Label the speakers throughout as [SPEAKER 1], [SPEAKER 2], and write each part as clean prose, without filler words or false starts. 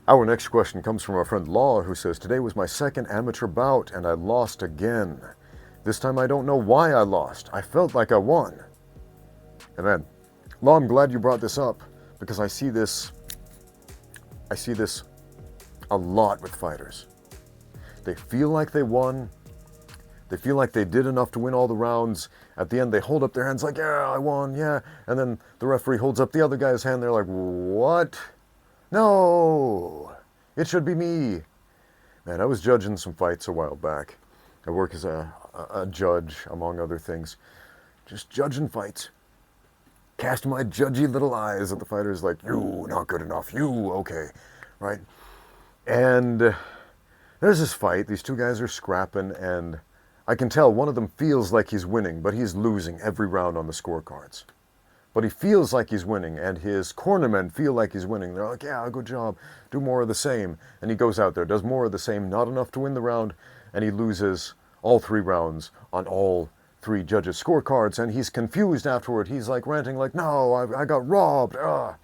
[SPEAKER 1] Our next question comes from our friend Law, who says, "Today was my second amateur bout, and I lost again. This time I don't know why I lost. I felt like I won." And man, Law, I'm glad you brought this up, because I see this a lot with fighters. They feel like they won. They feel like they did enough to win all the rounds. At the end, they hold up their hands like, "Yeah, I won, yeah." And then the referee holds up the other guy's hand. They're like, "What? No, it should be me." Man, I was judging some fights a while back. I work as a judge, among other things. Just judging fights. Cast my judgy little eyes at the fighters like, "You, not good enough. You, okay." Right? And there's this fight. These two guys are scrapping, and I can tell one of them feels like he's winning, but he's losing every round on the scorecards. But he feels like he's winning, and his cornermen feel like he's winning. They're like, "Yeah, good job. Do more of the same." And he goes out there, does more of the same, not enough to win the round, and he loses all 3 rounds on all 3 judges' scorecards, and he's confused afterward. He's like ranting like, "No, I got robbed." Ah.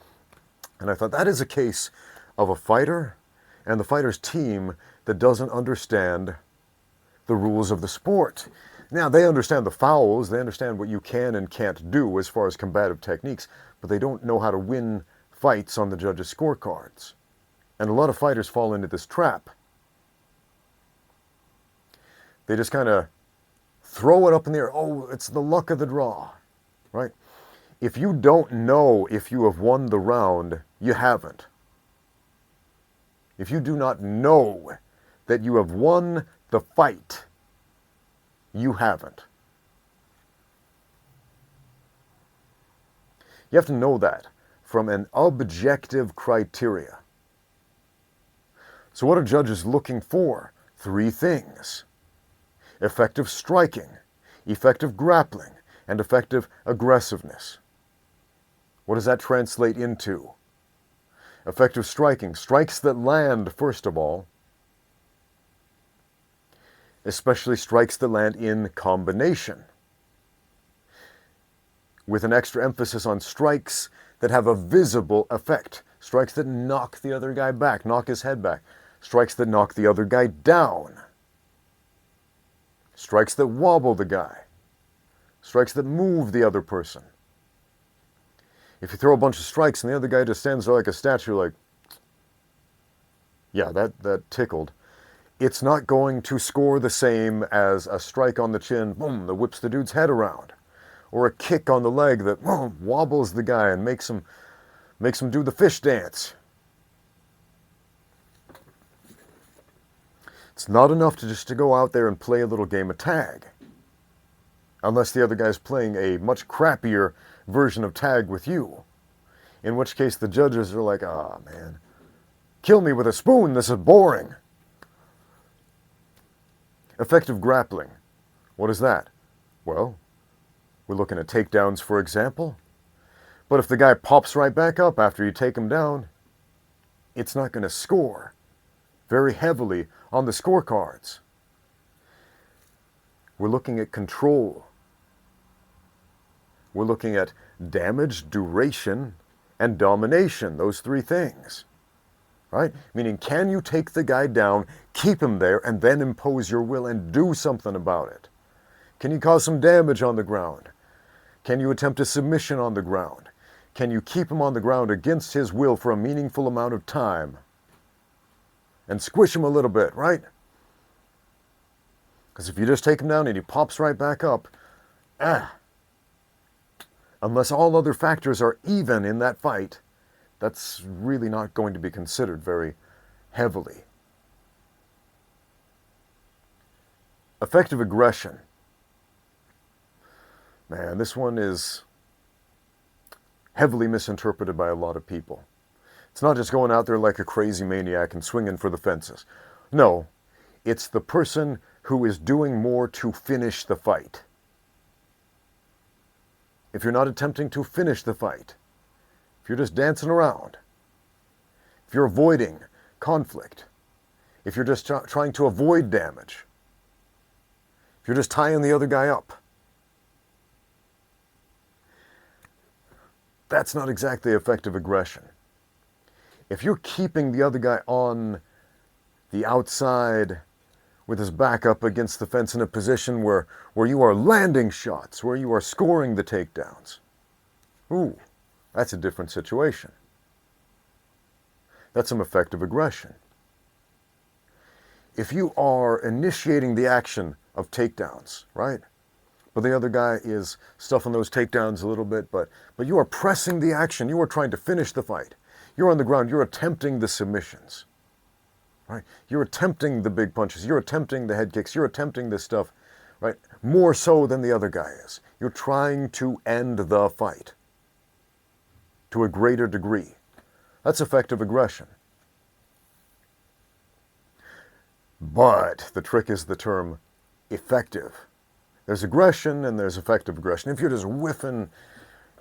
[SPEAKER 1] And I thought, that is a case of a fighter and the fighter's team that doesn't understand the rules of the sport. Now, they understand the fouls, they understand what you can and can't do as far as combative techniques, but they don't know how to win fights on the judges' scorecards. And a lot of fighters fall into this trap. They just kind of throw it up in the air. Oh, it's the luck of the draw, right? If you don't know if you have won the round, you haven't. If you do not know that you have won the fight, you haven't. You have to know that from an objective criteria. So what are judges looking for? 3 things: effective striking, effective grappling, and effective aggressiveness. What does that translate into? Effective striking, strikes that land, first of all, especially strikes that land in combination, with an extra emphasis on strikes that have a visible effect, strikes that knock the other guy back, knock his head back, strikes that knock the other guy down, strikes that wobble the guy, strikes that move the other person. If you throw a bunch of strikes and the other guy just stands there like a statue, like, "Yeah, that tickled," it's not going to score the same as a strike on the chin, boom, that whips the dude's head around, or a kick on the leg that, boom, wobbles the guy and makes him do the fish dance. It's not enough to go out there and play a little game of tag, unless the other guy's playing a much crappier version of tag with you, in which case the judges are like, "Ah, man, kill me with a spoon, this is boring." Effective grappling. What is that? Well, we're looking at takedowns, for example. But if the guy pops right back up after you take him down, it's not going to score very heavily on the scorecards. We're looking at control. We're looking at damage, duration, and domination, those 3 things. Right? Meaning, can you take the guy down, keep him there, and then impose your will and do something about it? Can you cause some damage on the ground? Can you attempt a submission on the ground? Can you keep him on the ground against his will for a meaningful amount of time? And squish him a little bit, right? Because if you just take him down and he pops right back up, unless all other factors are even in that fight, that's really not going to be considered very heavily. Effective aggression. Man, this one is heavily misinterpreted by a lot of people. It's not just going out there like a crazy maniac and swinging for the fences. No, it's the person who is doing more to finish the fight. If you're not attempting to finish the fight, if you're just dancing around, if you're avoiding conflict, if you're just trying to avoid damage, if you're just tying the other guy up, that's not exactly effective aggression. If you're keeping the other guy on the outside with his back up against the fence in a position where you are landing shots, where you are scoring the takedowns, ooh, that's a different situation. That's some effective aggression. If you are initiating the action of takedowns, right? But the other guy is stuffing those takedowns a little bit, but you are pressing the action. You are trying to finish the fight. You're on the ground. You're attempting the submissions, right? You're attempting the big punches. You're attempting the head kicks. You're attempting this stuff, right? More so than the other guy is. You're trying to end the fight to a greater degree. That's effective aggression. But the trick is the term effective. There's aggression and there's effective aggression. If you're just whiffing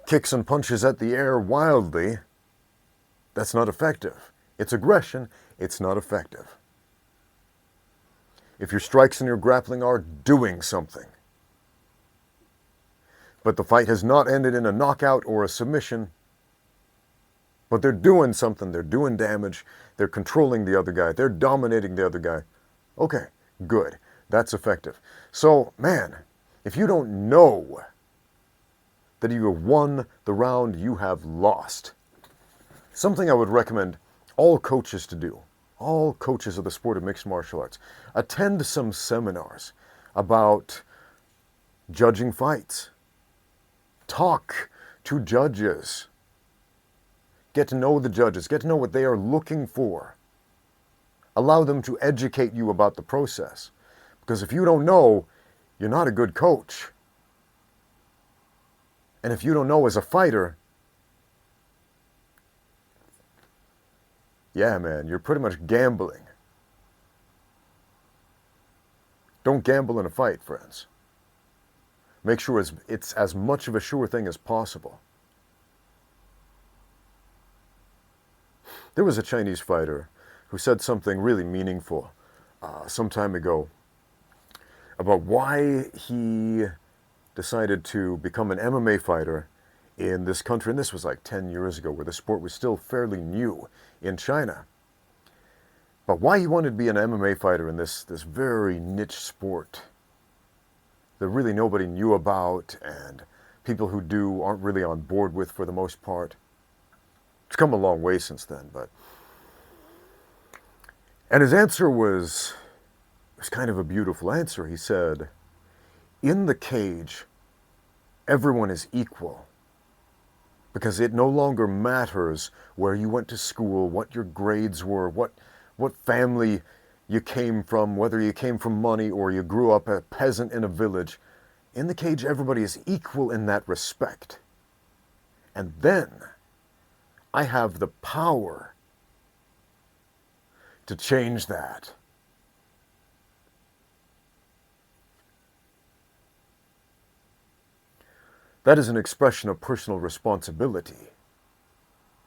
[SPEAKER 1] kicks and punches at the air wildly, that's not effective. It's aggression, it's not effective. If your strikes and your grappling are doing something, but the fight has not ended in a knockout or a submission, but they're doing something, they're doing damage, they're controlling the other guy, they're dominating the other guy, okay, good, that's effective. So, man, if you don't know that you have won the round, you have lost. Something I would recommend all coaches to do, all coaches of the sport of mixed martial arts, attend some seminars about judging fights. Talk to judges. Get to know the judges. Get to know what they are looking for. Allow them to educate you about the process. Because if you don't know, you're not a good coach. And if you don't know as a fighter, yeah, man, you're pretty much gambling. Don't gamble in a fight, friends. Make sure it's as much of a sure thing as possible. There was a Chinese fighter who said something really meaningful some time ago about why he decided to become an MMA fighter in this country. And this was like 10 years ago, where the sport was still fairly new in China. But why he wanted to be an MMA fighter in this very niche sport that really nobody knew about, and people who do aren't really on board with for the most part. It's come a long way since then, but... And his answer was kind of a beautiful answer. He said, in the cage, everyone is equal, because it no longer matters where you went to school, what your grades were, what family you came from, whether you came from money or you grew up a peasant in a village. In the cage, everybody is equal in that respect. And then I have the power to change that. That is an expression of personal responsibility.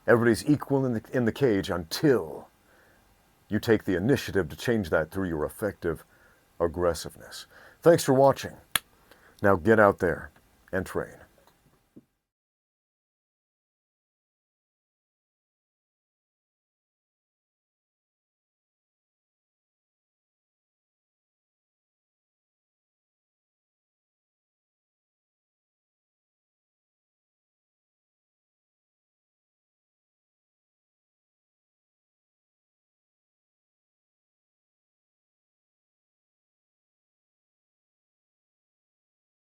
[SPEAKER 1] Everybody's equal in the cage until you take the initiative to change that through your effective aggressiveness. Thanks for watching. Now get out there and train.